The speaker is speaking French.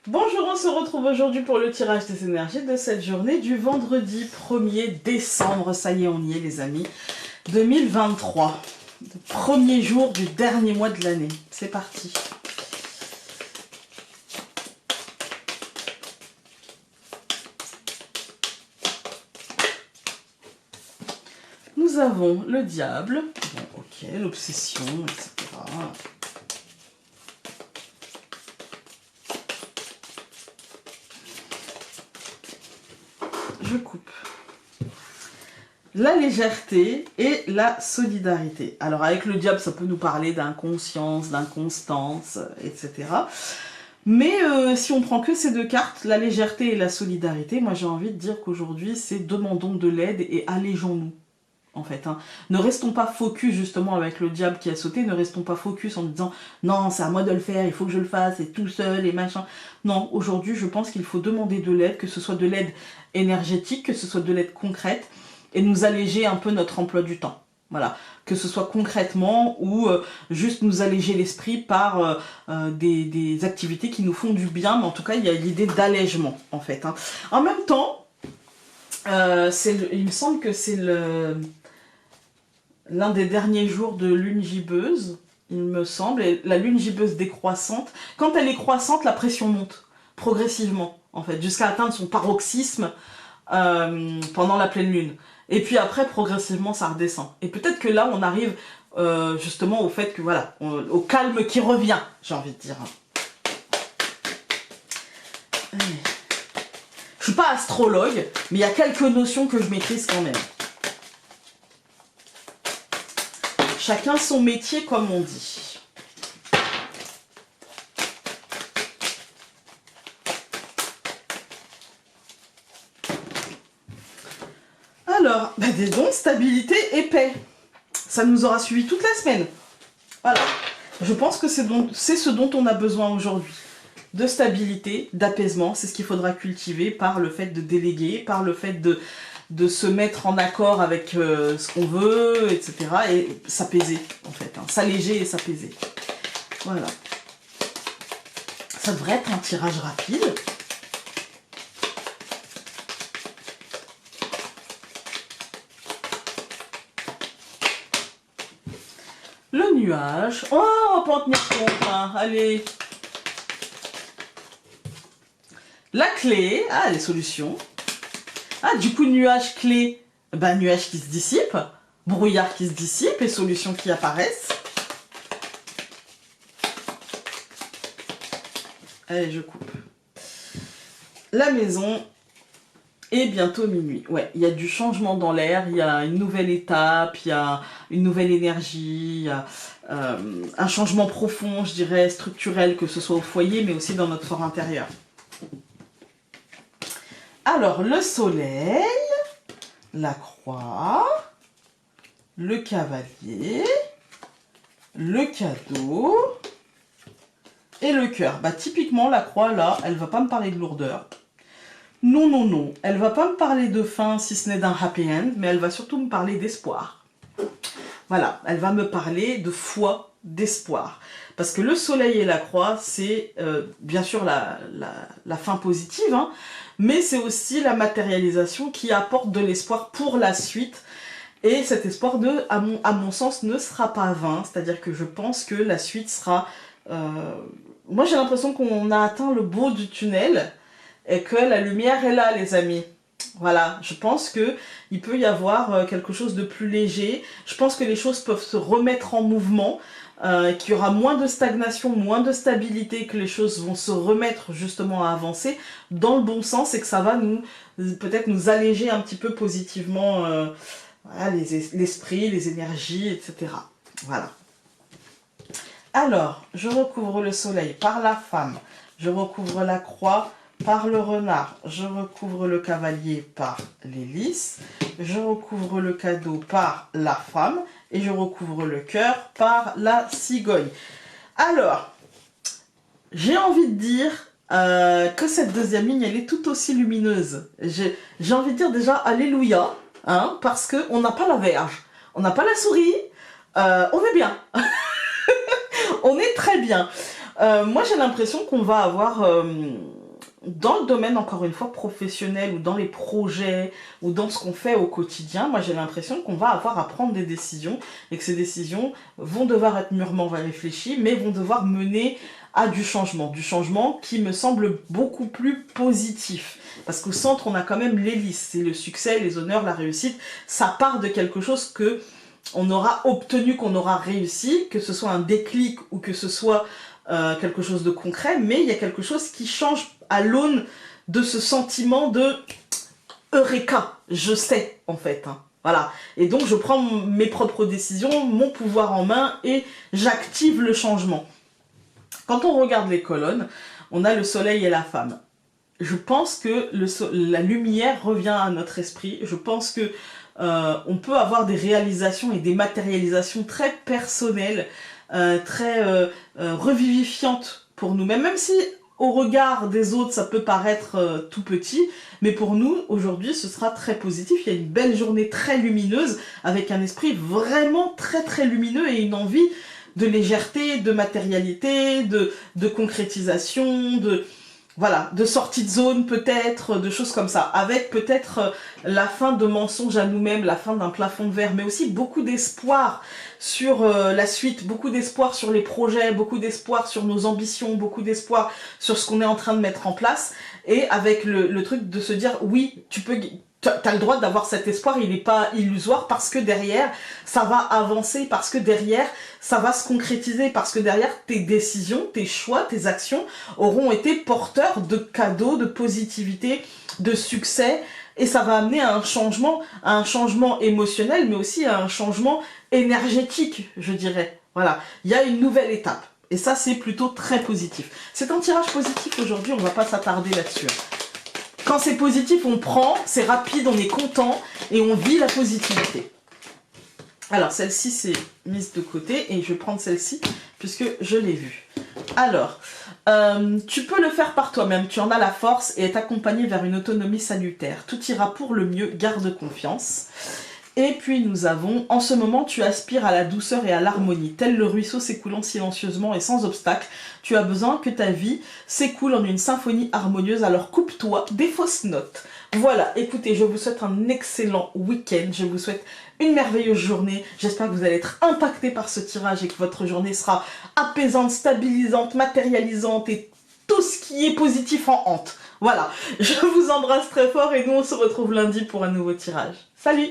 Bonjour, on se retrouve aujourd'hui pour le tirage des énergies de cette journée du vendredi 1er décembre. Ça y est, on y est les amis. 2023. Le premier jour du dernier mois de l'année. C'est parti. Nous avons le diable. Bon, ok, l'obsession, etc. Je coupe. La légèreté et la solidarité. Alors avec le diable, ça peut nous parler d'inconscience, d'inconstance, etc. Mais si on prend que ces deux cartes, la légèreté et la solidarité, moi j'ai envie de dire qu'aujourd'hui c'est demandons de l'aide et allégeons-nous. En fait, hein. Ne restons pas focus justement avec le diable qui a sauté, ne restons pas focus en disant non c'est à moi de le faire, il faut que je le fasse et tout seul et machin. Non, aujourd'hui je pense qu'il faut demander de l'aide, que ce soit de l'aide énergétique, que ce soit de l'aide concrète et nous alléger un peu notre emploi du temps. Voilà, que ce soit concrètement ou juste nous alléger l'esprit par des activités qui nous font du bien, mais en tout cas il y a l'idée d'allègement en fait. Hein. En même temps, il me semble que c'est l'un des derniers jours de lune gibbeuse, il me semble, et la lune gibbeuse décroissante, quand elle est croissante, la pression monte progressivement, en fait, jusqu'à atteindre son paroxysme pendant la pleine lune. Et puis après, progressivement, ça redescend. Et peut-être que là, on arrive justement au fait que, voilà, au calme qui revient, j'ai envie de dire. Je suis pas astrologue, mais il y a quelques notions que je maîtrise quand même. Chacun son métier, comme on dit. Alors, bah dis donc, stabilité et paix. Ça nous aura suivi toute la semaine. Voilà. Je pense que c'est ce dont on a besoin aujourd'hui. De stabilité, d'apaisement, c'est ce qu'il faudra cultiver par le fait de déléguer, par le fait de se mettre en accord avec ce qu'on veut, etc. Et s'apaiser, en fait. Hein. S'alléger et s'apaiser. Voilà. Ça devrait être un tirage rapide. Le nuage. Oh, on va pas en tenir compte, hein. Allez. La clé. Ah, les solutions. Ah, du coup, nuage, clé. Ben, nuage qui se dissipe. Brouillard qui se dissipe et solutions qui apparaissent. Allez, je coupe. La maison. Et bientôt minuit. Ouais, il y a du changement dans l'air, il y a une nouvelle étape, il y a une nouvelle énergie, il y a un changement profond, je dirais, structurel, que ce soit au foyer, mais aussi dans notre fort intérieur. Alors, le soleil, la croix, le cavalier, le cadeau et le cœur. Bah, typiquement, la croix, là, elle va pas me parler de lourdeur. Non, non, non. Elle va pas me parler de fin, si ce n'est d'un happy end, mais elle va surtout me parler d'espoir. Voilà, elle va me parler de foi, d'espoir. Parce que le soleil et la croix, c'est bien sûr la fin positive, hein, mais c'est aussi la matérialisation qui apporte de l'espoir pour la suite. Et cet espoir, à mon sens, ne sera pas vain. C'est-à-dire que je pense que la suite sera... Moi, j'ai l'impression qu'on a atteint le bout du tunnel et que la lumière est là, les amis. Voilà, je pense qu'il peut y avoir quelque chose de plus léger. Je pense que les choses peuvent se remettre en mouvement, qu'il y aura moins de stagnation, moins de stabilité, que les choses vont se remettre justement à avancer dans le bon sens et que ça va peut-être nous alléger un petit peu positivement voilà, l'esprit, les énergies, etc. Voilà. Alors, je recouvre le soleil par la femme, je recouvre la croix par le renard, je recouvre le cavalier par l'hélice, je recouvre le cadeau par la femme et je recouvre le cœur par la cigogne. Alors, j'ai envie de dire que cette deuxième ligne, elle est tout aussi lumineuse. J'ai envie de dire déjà alléluia, hein, parce qu'on n'a pas la Vierge, on n'a pas la souris, on est bien. On est très bien. Moi, j'ai l'impression qu'on va avoir, dans le domaine, encore une fois, professionnel, ou dans les projets, ou dans ce qu'on fait au quotidien, moi, j'ai l'impression qu'on va avoir à prendre des décisions, et que ces décisions vont devoir être mûrement réfléchies, mais vont devoir mener à du changement qui me semble beaucoup plus positif. Parce qu'au centre, on a quand même l'hélice, c'est le succès, les honneurs, la réussite, ça part de quelque chose que on aura obtenu, qu'on aura réussi, que ce soit un déclic ou que ce soit quelque chose de concret, mais il y a quelque chose qui change à l'aune de ce sentiment de Eureka, je sais en fait. Hein. Voilà. Et donc je prends mes propres décisions, mon pouvoir en main et j'active le changement. Quand on regarde les colonnes, on a le soleil et la femme. Je pense que la lumière revient à notre esprit. Je pense que on peut avoir des réalisations et des matérialisations très personnelles, très revivifiantes pour nous-mêmes, même si au regard des autres ça peut paraître tout petit, mais pour nous aujourd'hui ce sera très positif. Il y a une belle journée très lumineuse avec un esprit vraiment très très lumineux et une envie de légèreté, de matérialité, de concrétisation, voilà, de sortie de zone peut-être, de choses comme ça, avec peut-être la fin de mensonges à nous-mêmes, la fin d'un plafond de verre, mais aussi beaucoup d'espoir sur la suite, beaucoup d'espoir sur les projets, beaucoup d'espoir sur nos ambitions, beaucoup d'espoir sur ce qu'on est en train de mettre en place, et avec le truc de se dire, oui, t'as le droit d'avoir cet espoir, il n'est pas illusoire, parce que derrière, ça va avancer, parce que derrière, ça va se concrétiser, parce que derrière, tes décisions, tes choix, tes actions auront été porteurs de cadeaux, de positivité, de succès, et ça va amener à un changement émotionnel, mais aussi à un changement énergétique, je dirais. Voilà, il y a une nouvelle étape, et ça, c'est plutôt très positif. C'est un tirage positif aujourd'hui, on va pas s'attarder là-dessus. Quand c'est positif, on prend, c'est rapide, on est content et on vit la positivité. Alors, celle-ci, c'est mise de côté et je vais prendre celle-ci puisque je l'ai vue. Alors, tu peux le faire par toi-même, tu en as la force et être accompagné vers une autonomie salutaire. Tout ira pour le mieux, garde confiance. Et puis nous avons, en ce moment tu aspires à la douceur et à l'harmonie, tel le ruisseau s'écoulant silencieusement et sans obstacle, tu as besoin que ta vie s'écoule en une symphonie harmonieuse, alors coupe-toi des fausses notes. Voilà, écoutez, je vous souhaite un excellent week-end, je vous souhaite une merveilleuse journée, j'espère que vous allez être impacté par ce tirage et que votre journée sera apaisante, stabilisante, matérialisante et tout ce qui est positif en hante. Voilà, je vous embrasse très fort et nous on se retrouve lundi pour un nouveau tirage. Salut!